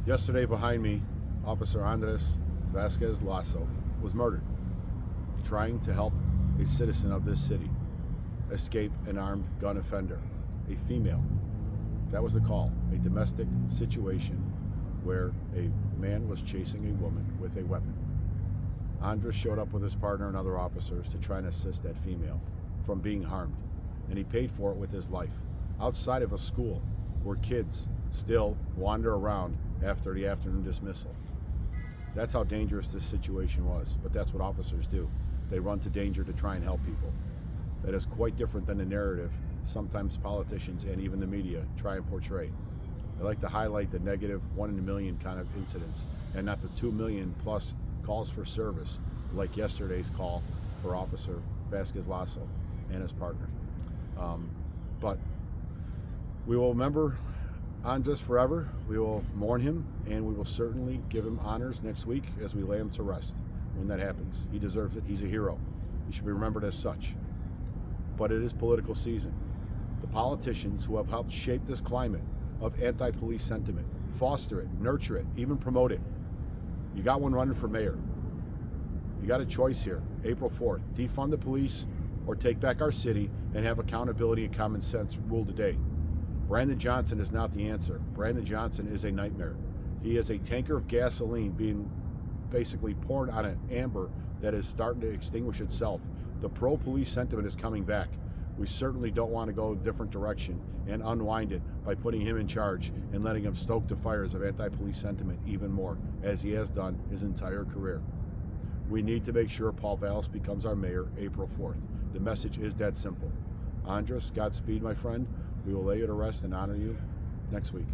Yesterday behind me, Officer Andres Vasquez-Lasso was murdered, trying to help a citizen of this city escape an armed gun offender, a female. That was the call, a domestic situation where a man was chasing a woman with a weapon. Andres showed up with his partner and other officers to try and assist that female from being harmed, and he paid for it with his life. Outside of a school where kids still wander around after the afternoon dismissal. That's how dangerous this situation was, but that's what officers do. They run to danger to try and help people. That is quite different than the narrative sometimes politicians and even the media try and portray. They like to highlight the negative 1 in a million kind of incidents and not the 2 million plus calls for service like yesterday's call for Officer Vasquez-Lasso and his partner. But we will remember Andres forever. We will mourn him, and we will certainly give him honors next week as we lay him to rest when that happens. He deserves it. He's a hero. He should be remembered as such. But it is political season. The politicians who have helped shape this climate of anti-police sentiment, foster it, nurture it, even promote it. You got one running for mayor. You got a choice here. April 4th, defund the police or take back our city and have accountability and common sense rule the day. Brandon Johnson is not the answer. Brandon Johnson is a nightmare. He is a tanker of gasoline being basically poured on an amber that is starting to extinguish itself. The pro-police sentiment is coming back. We certainly don't want to go a different direction and unwind it by putting him in charge and letting him stoke the fires of anti-police sentiment even more, as he has done his entire career. We need to make sure Paul Vallis becomes our mayor April 4th. The message is that simple. Andres, Godspeed, my friend. We will lay you to rest and honor you next week.